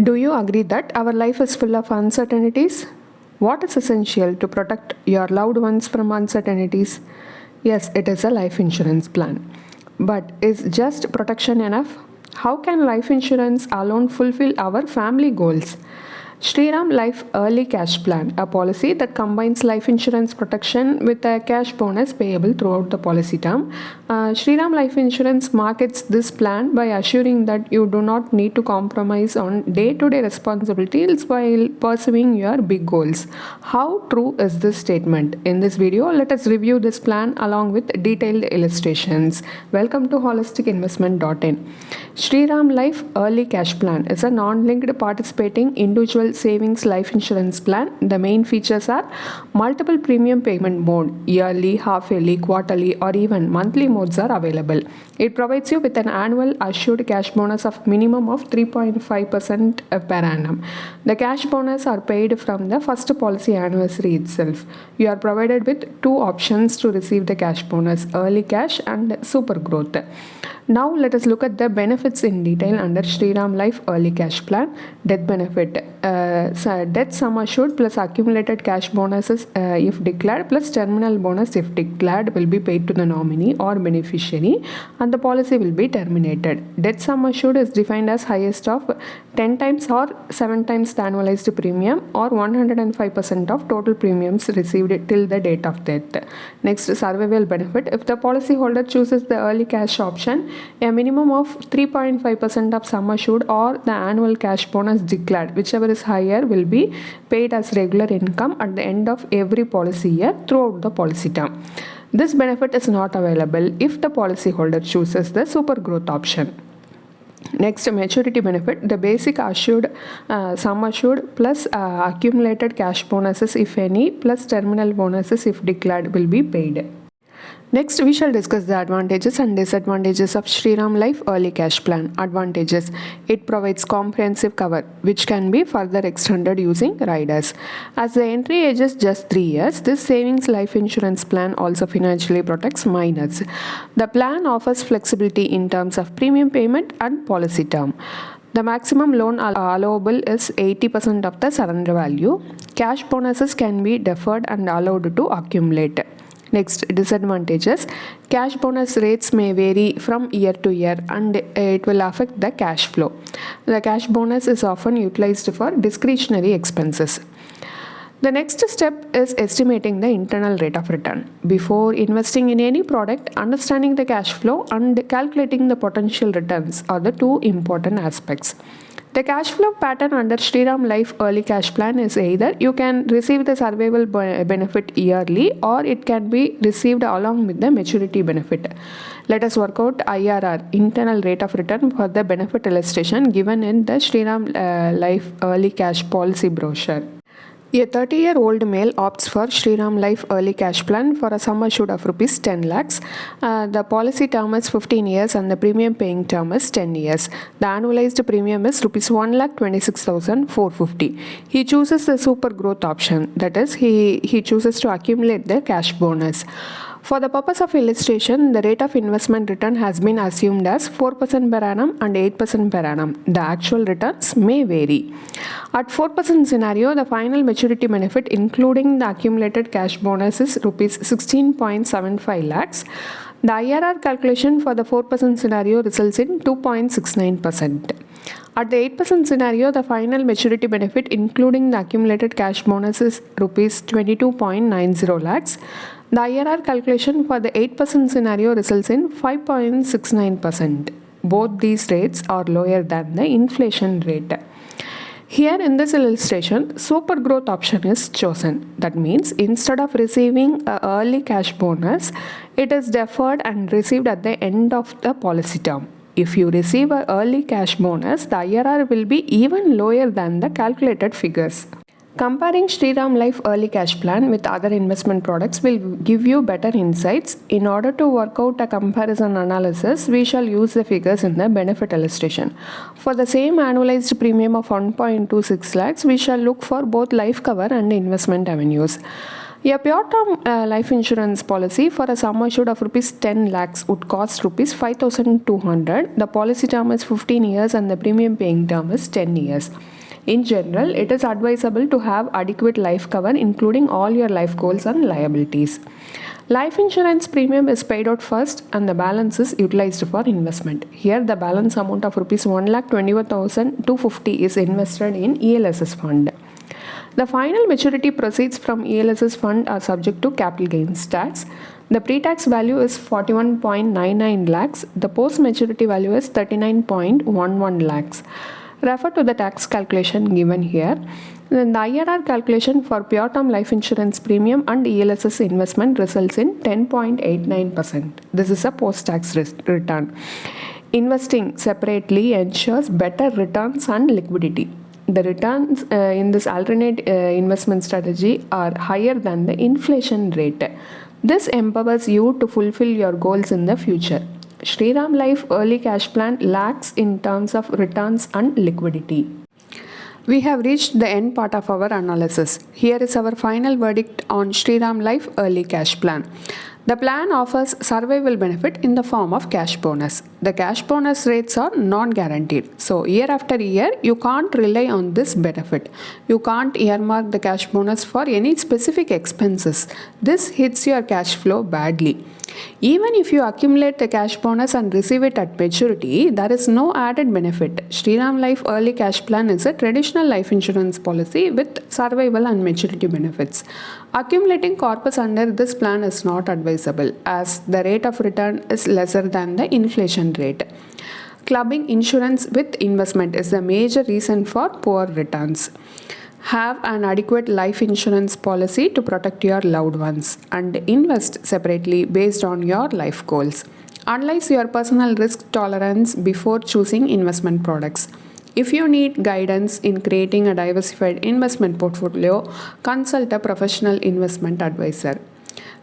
Do you agree that our life is full of uncertainties? What is essential to protect your loved ones from uncertainties? Yes, it is a life insurance plan. But is just protection enough? How can life insurance alone fulfill our family goals? Shriram Life Early Cash Plan, a policy that combines life insurance protection with a cash bonus payable throughout the policy term. Shriram Life Insurance markets this plan by assuring that you do not need to compromise on day to day responsibilities while pursuing your big goals. How true is this statement? In this video, let us review this plan along with detailed illustrations. Welcome to holisticinvestment.in. Shriram Life Early Cash Plan is a non-linked participating individual savings life insurance plan. The main features are multiple premium payment mode, yearly, half yearly, quarterly or even monthly modes are available. It provides you with an annual assured cash bonus of minimum of 3.5% per annum. The cash bonus are paid from the first policy anniversary itself. You are provided with two options to receive the cash bonus: early cash and super growth. Now let us look at the benefits in detail under Shriram Life Early Cash Plan. Death benefit, death sum assured plus accumulated cash bonuses if declared plus terminal bonus if declared will be paid to the nominee or beneficiary and the policy will be terminated. Death sum assured is defined as highest of 10 times or 7 times the annualized premium or 105% of total premiums received till the date of death. Next, survival benefit. If the policyholder chooses the early cash option, a minimum of 3.5% of sum assured or the annual cash bonus declared, whichever is higher, will be paid as regular income at the end of every policy year throughout the policy term. This benefit is not available if the policyholder chooses the super growth option. Next, maturity benefit. The basic assured sum assured plus accumulated cash bonuses if any plus terminal bonuses if declared will be paid. Next, we shall discuss the advantages and disadvantages of Shriram Life Early Cash Plan. Advantages. It provides comprehensive cover, which can be further extended using riders. As the entry age is just 3 years, this savings life insurance plan also financially protects minors. The plan offers flexibility in terms of premium payment and policy term. The maximum loan allowable is 80% of the surrender value. Cash bonuses can be deferred and allowed to accumulate. Next, disadvantages. Cash bonus rates may vary from year to year and it will affect the cash flow. The cash bonus is often utilized for discretionary expenses. The next step is estimating the internal rate of return. Before investing in any product, understanding the cash flow and calculating the potential returns are the two important aspects. The cash flow pattern under Shriram Life Early Cash Plan is either you can receive the survival benefit yearly or it can be received along with the maturity benefit. Let us work out IRR, internal rate of return, for the benefit illustration given in the Shriram Life Early Cash Policy brochure. A 30-year-old male opts for Shriram Life Early Cash Plan for a sum assured of rupees 10 lakhs. The policy term is 15 years and the premium paying term is 10 years. The annualized premium is rupees 1,26,450. He chooses the super growth option, that is, he chooses to accumulate the cash bonus. For the purpose of illustration, the rate of investment return has been assumed as 4% per annum and 8% per annum. The actual returns may vary. At 4% scenario, the final maturity benefit including the accumulated cash bonus is rupees 16.75 lakhs. The IRR calculation for the 4% scenario results in 2.69%. At the 8% scenario, the final maturity benefit including the accumulated cash bonus is rupees 22.90 lakhs. The IRR calculation for the 8% scenario results in 5.69%. Both these rates are lower than the inflation rate. Here in this illustration, super growth option is chosen. That means instead of receiving an early cash bonus, it is deferred and received at the end of the policy term. If you receive an early cash bonus, the IRR will be even lower than the calculated figures. Comparing Shriram Life Early Cash Plan with other investment products will give you better insights. In order to work out a comparison analysis, we shall use the figures in the benefit illustration. For the same annualized premium of 1.26 lakhs, we shall look for both life cover and investment avenues. A pure term life insurance policy for a sum assured of rupees 10 lakhs would cost rupees 5,200. The policy term is 15 years and the premium paying term is 10 years. In general, it is advisable to have adequate life cover, including all your life goals and liabilities. Life insurance premium is paid out first and the balance is utilized for investment. Here, the balance amount of rupees 1,21,250 is invested in ELSS fund. The final maturity proceeds from ELSS fund are subject to capital gains tax. The pre-tax value is 41.99 lakhs. The post-maturity value is 39.11 lakhs. Refer to the tax calculation given here. Then the IRR calculation for pure term life insurance premium and ELSS investment results in 10.89%. This is a post-tax return. Investing separately ensures better returns and liquidity. The returns in this alternate investment strategy are higher than the inflation rate. This empowers you to fulfill your goals in the future. Shriram Life Early Cash Plan lacks in terms of returns and liquidity. We have reached the end part of our analysis. Here is our final verdict on Shriram Life Early Cash Plan. The plan offers survival benefit in the form of cash bonus. The cash bonus rates are non-guaranteed. So year after year, you can't rely on this benefit. You can't earmark the cash bonus for any specific expenses. This hits your cash flow badly. Even if you accumulate the cash bonus and receive it at maturity, there is no added benefit. Shriram Life Early Cash Plan is a traditional life insurance policy with survival and maturity benefits. Accumulating corpus under this plan is not advisable as the rate of return is lesser than the inflation rate. Clubbing insurance with investment is the major reason for poor returns. Have an adequate life insurance policy to protect your loved ones and invest separately based on your life goals. Analyze your personal risk tolerance before choosing investment products. If you need guidance in creating a diversified investment portfolio, consult a professional investment advisor.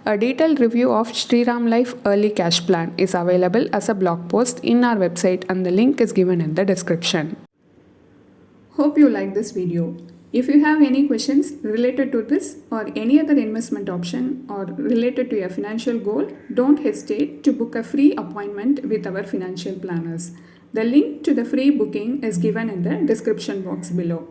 A detailed review of Shriram Life Early Cash Plan is available as a blog post in our website and the link is given in the description. Hope you like this video. If you have any questions related to this or any other investment option or related to your financial goal, don't hesitate to book a free appointment with our financial planners. The link to the free booking is given in the description box below.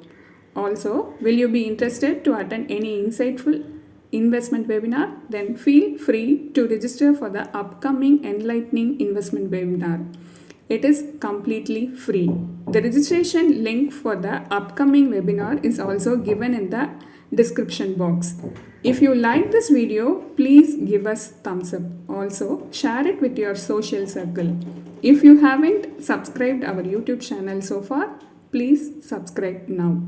Also, will you be interested to attend any insightful investment webinar? Then feel free to register for the upcoming Enlightening Investment Webinar. It is completely free. The registration link for the upcoming webinar is also given in the description box. If you like this video, please give us thumbs up. Also, share it with your social circle. If you haven't subscribed our YouTube channel so far, please subscribe now.